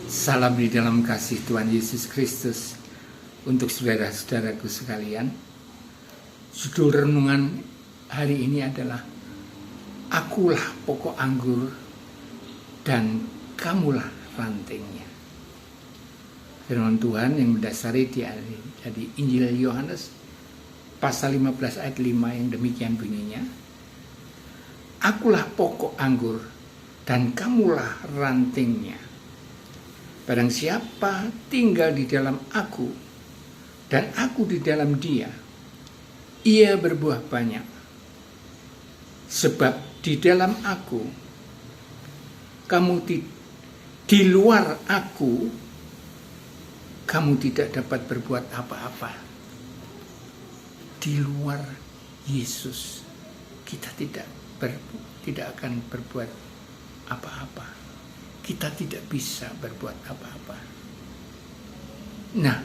Salam di dalam kasih Tuhan Yesus Kristus untuk saudara-saudaraku sekalian. Judul renungan hari ini adalah Akulah pokok anggur dan kamulah rantingnya. Firman Tuhan yang mendasari dari Injil Yohanes pasal 15 ayat 5 yang demikian bunyinya. Akulah pokok anggur dan kamulah rantingnya. Barang siapa tinggal di dalam aku dan aku di dalam dia, ia berbuah banyak. Sebab di dalam aku, kamu di luar aku, kamu tidak dapat berbuat apa-apa. Di luar Yesus, kita tidak akan berbuat apa-apa. Kita tidak bisa berbuat apa-apa. Nah,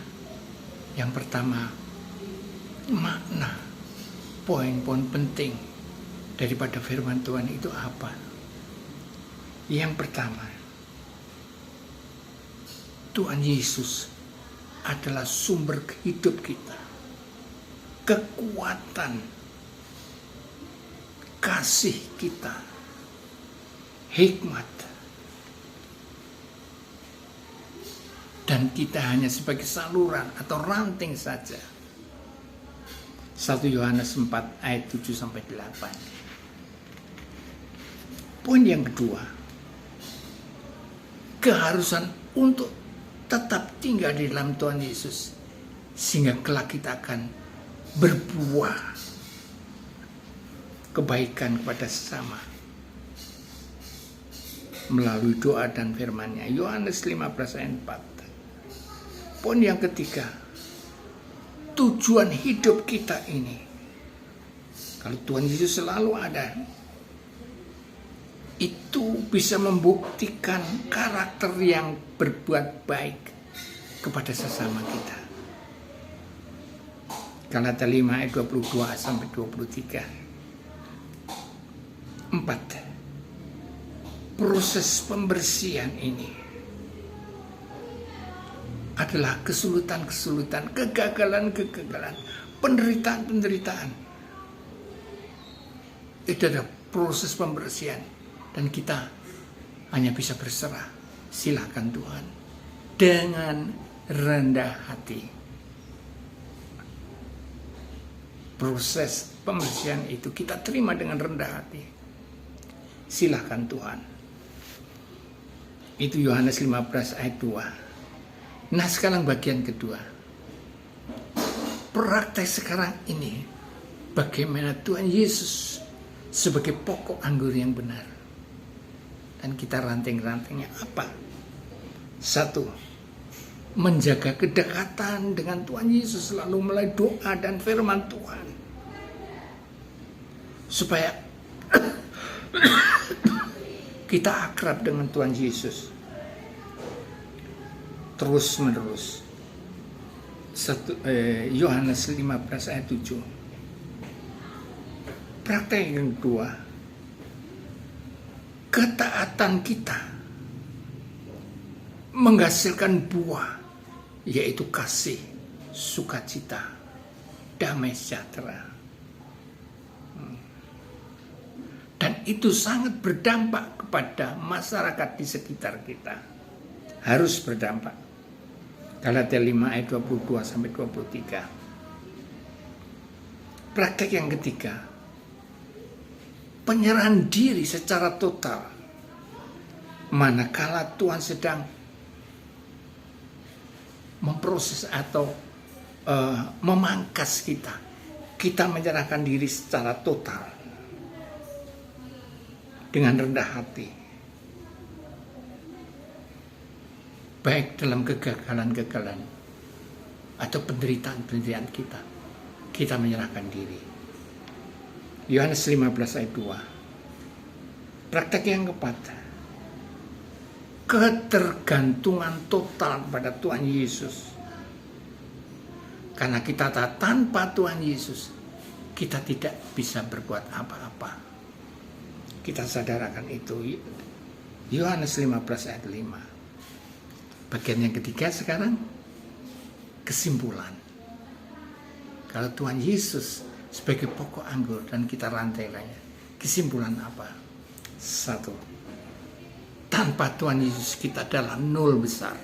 yang pertama, makna, poin-poin penting daripada firman Tuhan itu apa? Yang pertama, Tuhan Yesus adalah sumber hidup kita, kekuatan, kasih kita, hikmat. Dan kita hanya sebagai saluran atau ranting saja. 1 Yohanes 4 ayat 7-8. Poin yang kedua, keharusan untuk tetap tinggal di dalam Tuhan Yesus, sehingga kelak kita akan berbuah kebaikan kepada sesama melalui doa dan firman-Nya. Yohanes 15 ayat 4. Poin yang ketiga, tujuan hidup kita ini, kalau Tuhan Yesus selalu ada, itu bisa membuktikan karakter yang berbuat baik kepada sesama kita. Galatia 5 ayat 22-23. 4. Proses pembersihan ini adalah kesulitan-kesulitan, kegagalan-kegagalan, penderitaan-penderitaan. Itu adalah proses pembersihan. Dan kita hanya bisa berserah. Silakan Tuhan. Dengan rendah hati. Proses pembersihan itu kita terima dengan rendah hati. Silakan Tuhan. Itu Yohanes 15 ayat 2. Nah, sekarang bagian kedua. Praktek sekarang ini, bagaimana Tuhan Yesus sebagai pokok anggur yang benar. Dan kita ranting-rantingnya apa? 1. Menjaga kedekatan dengan Tuhan Yesus selalu melalui doa dan firman Tuhan. Supaya kita akrab dengan Tuhan Yesus terus menerus. Yohanes 15 ayat 7. Praktek yang kedua, ketaatan kita menghasilkan buah, yaitu kasih, sukacita, damai sejahtera. Dan itu sangat berdampak kepada masyarakat di sekitar kita. Harus berdampak. Galatia 5 ayat 22-23. Praktek yang ketiga, penyerahan diri secara total. Manakala Tuhan sedang memproses atau memangkas kita, kita menyerahkan diri secara total dengan rendah hati. Baik dalam kegagalan-kegagalan atau penderitaan-penderitaan kita menyerahkan diri. Yohanes 15 ayat 2. Praktek yang keempat, ketergantungan total pada Tuhan Yesus. Karena kita tanpa Tuhan Yesus, kita tidak bisa berbuat apa-apa. Kita sadarkan itu. Yohanes 15 ayat 5. Bagian yang ketiga sekarang, kesimpulan. Kalau Tuhan Yesus sebagai pokok anggur dan kita rantaikannya, kesimpulan apa? 1. Tanpa Tuhan Yesus kita adalah nol besar.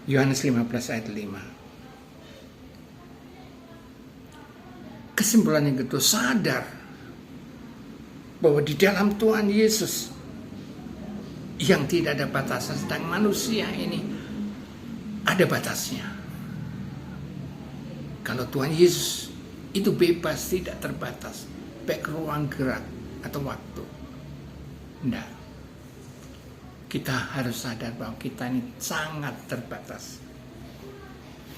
Yohanes 15 ayat 5. Kesimpulan yang kedua, sadar bahwa di dalam Tuhan Yesus yang tidak ada batasan, sedang manusia ini ada batasnya. Kalau Tuhan Yesus itu bebas, tidak terbatas, baik ruang gerak atau waktu. Tidak. Kita harus sadar bahwa kita ini sangat terbatas.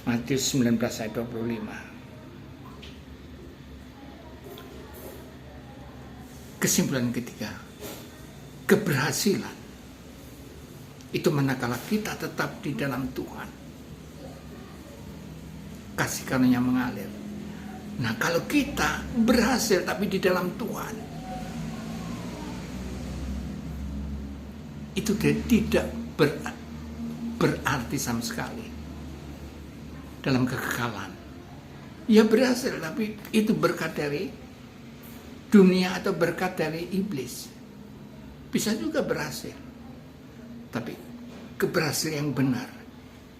Matius 19 ayat 25. Kesimpulan ketiga, keberhasilan itu manakala kita tetap di dalam Tuhan. Kasih karunia mengalir. Nah, kalau kita berhasil tapi di dalam Tuhan, itu tidak berarti sama sekali dalam kekekalan. Ya berhasil, tapi itu berkat dari dunia atau berkat dari iblis. Bisa juga berhasil. Tapi keberhasilan yang benar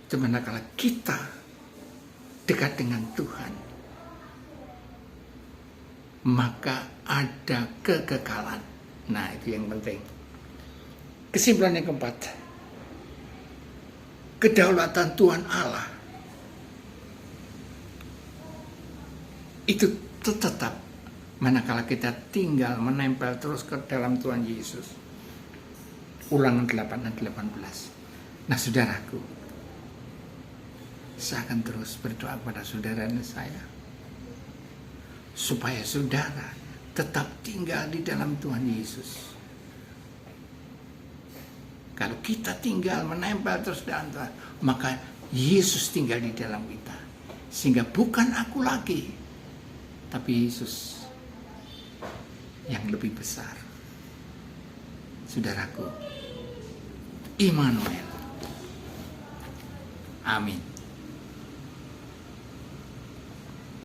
itu manakala kita dekat dengan Tuhan, maka ada kekekalan. Nah, itu yang penting. Kesimpulan yang keempat, kedaulatan Tuhan Allah itu tetap manakala kita tinggal menempel terus ke dalam Tuhan Yesus. Ulangan 8 dan 18. Nah, saudaraku, saya akan terus berdoa kepada saudara dan saya supaya saudara tetap tinggal di dalam Tuhan Yesus. Kalau kita tinggal menempel terus dalam Tuhan, maka Yesus tinggal di dalam kita. Sehingga bukan aku lagi, tapi Yesus yang lebih besar. Saudaraku, Immanuel. Amin.